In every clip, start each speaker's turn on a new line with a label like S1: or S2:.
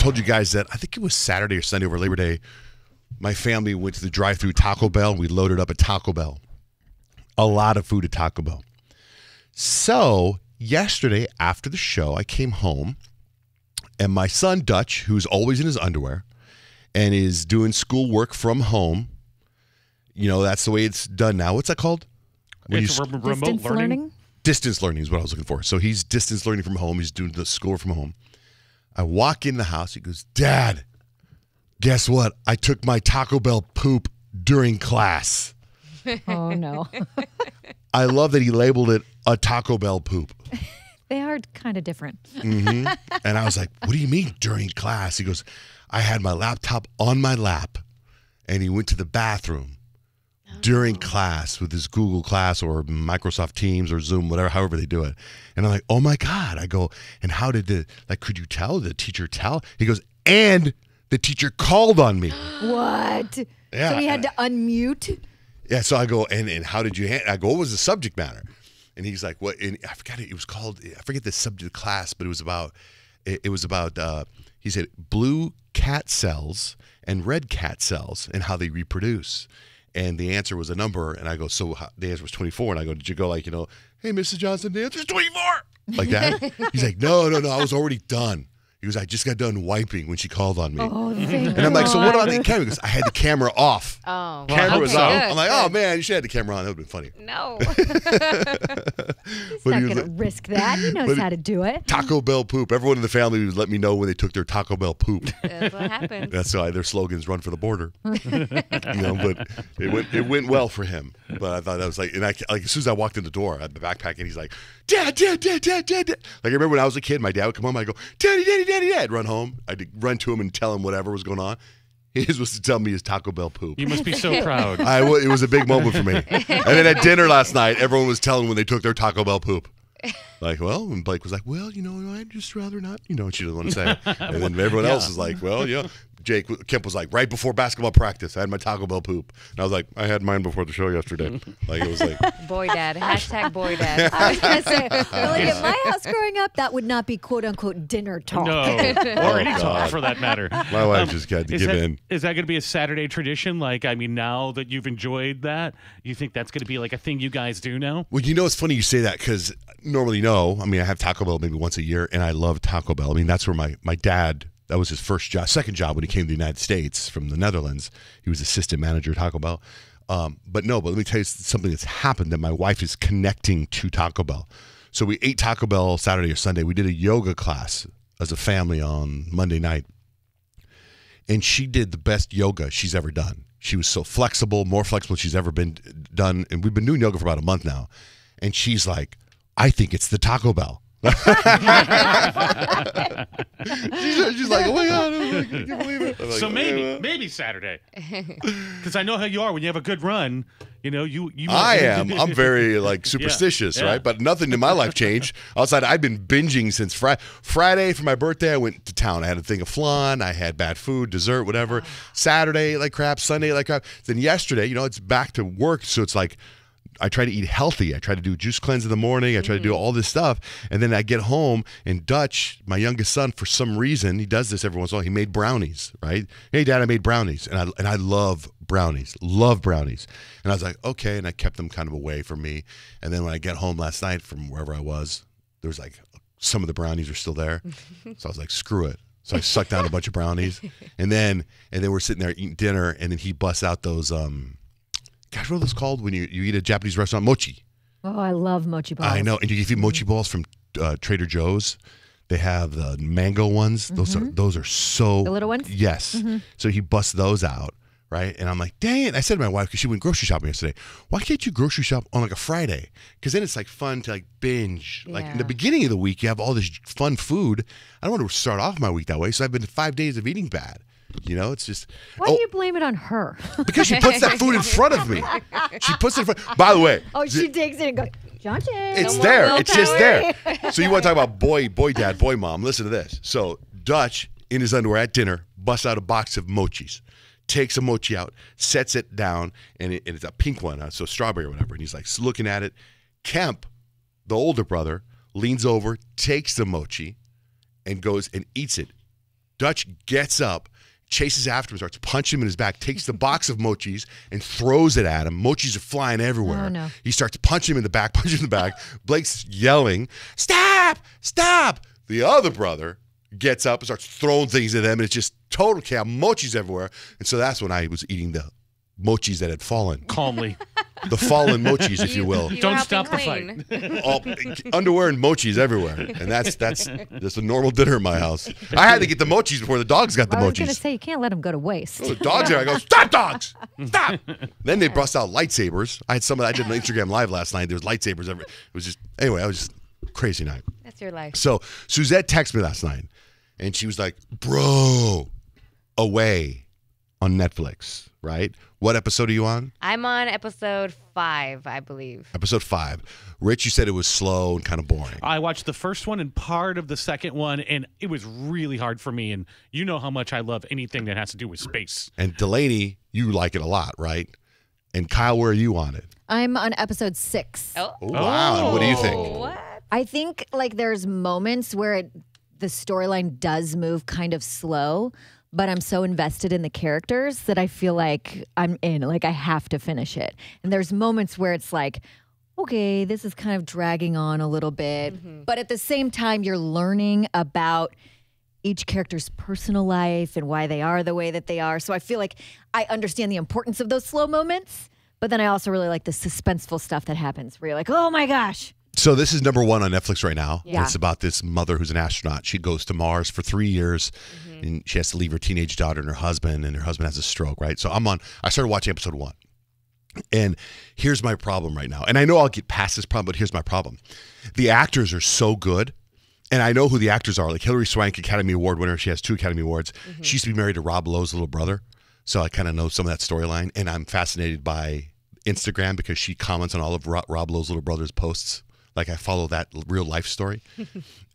S1: told you guys that I think it was Saturday or Sunday over Labor Day. My family went to the drive-through Taco Bell. We loaded up at Taco Bell. A lot of food at Taco Bell. So yesterday after the show, I came home, and my son Dutch, who's always in his underwear and is doing schoolwork from home. You know, that's the way it's done now. What's that called?
S2: It's remote learning.
S1: Distance learning is what I was looking for. So he's distance learning from home. He's doing the school from home. I walk in the house. He goes, Dad, guess what? I took my Taco Bell poop during class.
S3: Oh, no.
S1: I love that he labeled it a Taco Bell poop.
S3: They are kind of different.
S1: Mm-hmm. And I was like, what do you mean during class? He goes, I had my laptop on my lap, and he went to the bathroom during class with his Google Class or Microsoft Teams or Zoom, whatever, however they do it. And I'm like, oh my God. I go, and how did could you tell? Did the teacher tell? He goes, and the teacher called on me.
S3: What?
S1: Yeah.
S3: So he had to unmute?
S1: Yeah, so I go, and how did you I go, what was the subject matter? And he's like, what? And I forgot it was called, I forget the subject of the class, but it was about, he said, blue cat cells and red cat cells and how they reproduce. And the answer was a number, and I go, so the answer was 24. And I go, did you go like, hey, Mrs. Johnson, the answer's 24? Like that? He's like, no, I was already done. He goes, I just got done wiping when she called on me.
S3: Oh, thank
S1: And I'm like, so what about
S3: God.
S1: the camera? He goes, I had the camera off.
S4: Oh,
S1: Camera was
S4: okay,
S1: off.
S4: good,
S1: I'm like,
S4: good.
S1: oh, man, you should have had the camera on. That would have been funny.
S4: No.
S3: He's not going to risk that. He knows how to do it.
S1: Taco Bell poop. Everyone in the family would let me know when they took their Taco Bell poop.
S4: That's what happened.
S1: That's why their slogan's "Run for the border." But it went well for him. But I thought that was like, and like as soon as I walked in the door, I had the backpack, and he's like, "Dad." Like I remember when I was a kid, my dad would come home. I go, "Daddy." I'd run home. I'd run to him and tell him whatever was going on. He was supposed to tell me his Taco Bell poop.
S2: You must be so proud.
S1: It was a big moment for me. And then at dinner last night, everyone was telling when they took their Taco Bell poop. Like, well, and Blake was like, well, I'd just rather not, she doesn't want to say it. And then everyone else is like, well, yeah. Kemp was like, right before basketball practice, I had my Taco Bell poop. And I was like, I had mine before the show yesterday. Like, it was like.
S4: Boy dad. Hashtag boy dad.
S3: I was going to say, well, at my house growing up, that would not be quote unquote dinner talk.
S2: No, or any talk for that matter.
S1: My wife just got to give in.
S2: Is that going to be a Saturday tradition? Like, I mean, now that you've enjoyed that, you think that's going to be like a thing you guys do now?
S1: Well, it's funny you say that because normally, no. I mean, I have Taco Bell maybe once a year, and I love Taco Bell. I mean, that's where my dad, that was his second job when he came to the United States from the Netherlands. He was assistant manager at Taco Bell. But let me tell you something that's happened that my wife is connecting to Taco Bell. So we ate Taco Bell Saturday or Sunday. We did a yoga class as a family on Monday night. And she did the best yoga she's ever done. She was so flexible, more flexible than she's ever been done. And we've been doing yoga for about a month now. And she's like, I think it's the Taco Bell. she's like, oh my God, I can't believe it. Like,
S2: so maybe Saturday, because I know how you are when you have a good run. You.
S1: I am. I'm very superstitious,
S2: yeah.
S1: right? But nothing in my life changed. Outside, I've been binging since Friday for my birthday. I went to town. I had a thing of flan. I had bad food, dessert, whatever. Saturday like crap. Sunday like crap. Then yesterday, it's back to work, so it's like. I try to eat healthy. I try to do juice cleanse in the morning. I try to do all this stuff. And then I get home, and Dutch, my youngest son, for some reason, he does this every once in a while. He made brownies, right? Hey, Dad, I made brownies. And I love brownies. Love brownies. And I was like, okay. And I kept them kind of away from me. And then when I get home last night from wherever I was, there was like some of the brownies are still there. So I was like, screw it. So I sucked down a bunch of brownies. And then we're sitting there eating dinner, and then he busts out those gosh, what are those called when you eat at a Japanese restaurant? Mochi.
S3: Oh, I love mochi balls.
S1: I know. And if you eat mochi balls from Trader Joe's, they have the mango ones. Those are so.
S3: The little ones?
S1: Yes. So he busts those out, right? And I'm like, dang it. I said to my wife, because she went grocery shopping yesterday, why can't you grocery shop on like a Friday? Because then it's like fun to like binge. Like in the beginning of the week, you have all this fun food. I don't want to start off my week that way. So I've been 5 days of eating bad. It's just.
S3: Why do you blame it on her?
S1: Because she puts that food in front of me. She puts it in front. By the way.
S3: Oh, she takes it and goes, Johnson.
S1: It's there. It's just there. So you want to talk about boy dad, boy mom. Listen to this. So Dutch, in his underwear at dinner, busts out a box of mochis, takes a mochi out, sets it down, and it's a pink one, so strawberry or whatever. And he's like looking at it. Kemp, the older brother, leans over, takes the mochi, and goes and eats it Dutch gets up, chases after him, starts punching him in his back, takes the box of mochis and throws it at him. Mochis are flying everywhere.
S3: Oh, no.
S1: He starts punching him in the back, Blake's yelling, "Stop! Stop!" The other brother gets up and starts throwing things at them, and it's just total chaos. Mochis everywhere. And so that's when I was eating the mochis that had fallen.
S2: Calmly.
S1: The fallen mochis, if you will.
S4: You
S2: Don't
S4: were
S2: stop the
S4: helping clean.
S1: All, underwear and mochis everywhere. And that's a normal dinner in my house. I had to get the mochis before the dogs got the
S3: I was going to
S1: mochis.
S3: say, you can't let them go to waste.
S1: So the dogs there, I go, "Stop, dogs! Stop!" Then they bust out lightsabers. I did an Instagram live last night. There was lightsabers everywhere. It was just, anyway, I was just crazy night.
S4: That's your life.
S1: So Suzette texted me last night, and she was like, "Bro, Away on Netflix, right? What episode are you on?"
S4: I'm on episode 5, I believe.
S1: Episode 5. Rich, you said it was slow and kind of boring.
S2: I watched the first one and part of the second one, and it was really hard for me. And you know how much I love anything that has to do with space.
S1: And Delaney, you like it a lot, right? And Kyle, where are you on it?
S3: I'm on episode 6.
S4: Oh.
S1: Oh, wow. And what do you think?
S4: What?
S3: I think like there's moments where the storyline does move kind of slow, but I'm so invested in the characters that I feel like I'm in. Like I have to finish it. And there's moments where it's like, okay, this is kind of dragging on a little bit, but at the same time, you're learning about each character's personal life and why they are the way that they are. So I feel like I understand the importance of those slow moments, but then I also really like the suspenseful stuff that happens where you're like, oh my gosh.
S1: So this is number 1 on Netflix right now.
S3: Yeah.
S1: It's about this mother who's an astronaut. She goes to Mars for 3 years, and she has to leave her teenage daughter and her husband has a stroke, right? So I started watching episode 1. And here's my problem right now. And I know I'll get past this problem, but here's my problem. The actors are so good. And I know who the actors are. Like Hilary Swank, Academy Award winner. She has 2 Academy Awards. She used to be married to Rob Lowe's little brother. So I kind of know some of that storyline. And I'm fascinated by Instagram because she comments on all of Rob Lowe's little brother's posts. Like I follow that real life story.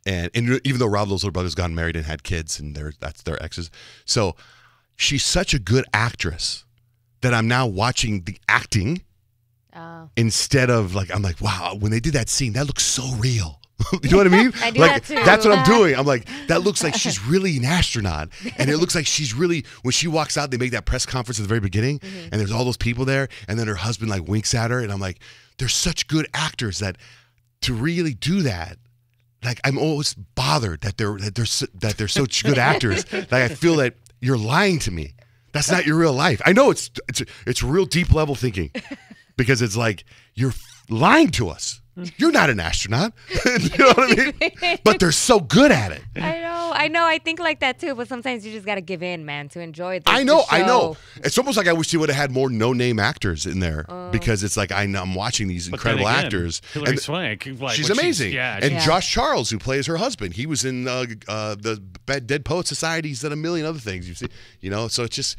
S1: and even though Rob Lowe's little brother's gotten married and had kids and that's their exes. So she's such a good actress that I'm now watching the acting instead of like, I'm like, wow, when they did that scene, that looks so real. You know what I mean?
S4: I do
S1: like,
S4: that too.
S1: That's what I'm doing. I'm like, that looks like she's really an astronaut. And it looks like she's really, when she walks out, they make that press conference at the very beginning and there's all those people there. And then her husband like winks at her. And I'm like, they're such good actors that to really do that, like I'm always bothered that they're such good actors. Like I feel that you're lying to me. That's not your real life. I know it's real deep level thinking because it's like you're lying to us. You're not an astronaut. You know what I mean? But they're so good at it.
S4: I know. I think like that too, but sometimes you just got to give in, man, to enjoy the
S1: I know.
S4: show.
S1: It's almost like I wish they would have had more no-name actors in there because it's like I'm watching these
S2: But then
S1: incredible
S2: again,
S1: actors.
S2: Hilary
S1: and
S2: Swank. Like,
S1: she's
S2: when
S1: amazing. And
S3: Yeah.
S1: Josh Charles, who plays her husband, he was in the Dead Poet Society. He's done a million other things. You see, so it's just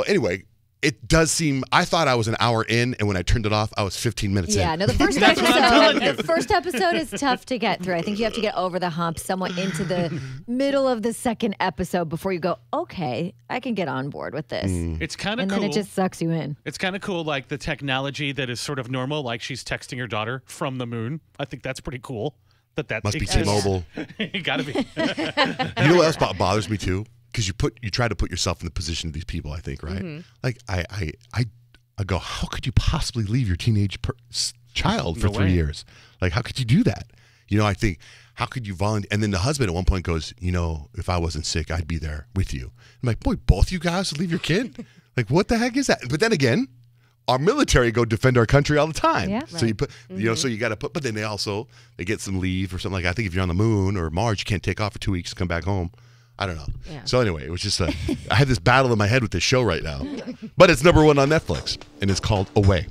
S1: anyway. It does seem. I thought I was an hour in, and when I turned it off, I was 15 minutes
S3: Yeah,
S1: in.
S3: no, the first
S2: That's what I'm telling you.
S3: episode. The first episode is tough to get through. I think you have to get over the hump somewhat into the middle of the second episode before you go, okay, I can get on board with this.
S2: It's kind of
S3: And
S2: cool.
S3: then it just sucks you in.
S2: It's kind of cool, like the technology that is sort of normal, like she's texting her daughter from the moon. I think that's pretty cool. That
S1: Must be
S2: exists.
S1: T-Mobile.
S2: You got to be.
S1: You know what else bothers me too? Because you try to put yourself in the position of these people. I think, right? Like I go, how could you possibly leave your teenage child for
S2: No
S1: 3
S2: way.
S1: years? Like, how could you do that? I think, how could you volunteer? And then the husband at one point goes, if I wasn't sick, I'd be there with you. I'm like, boy, both you guys would leave your kid? Like, what the heck is that? But then again, our military go defend our country all the time.
S3: Yeah.
S1: So you put, so you got to put, but then they get some leave or something like that. I think if you're on the moon or Mars, you can't take off for 2 weeks and come back home. I don't know.
S4: Yeah.
S1: So anyway, it was just I had this battle in my head with this show right now. But it's number 1 on Netflix, and it's called Away.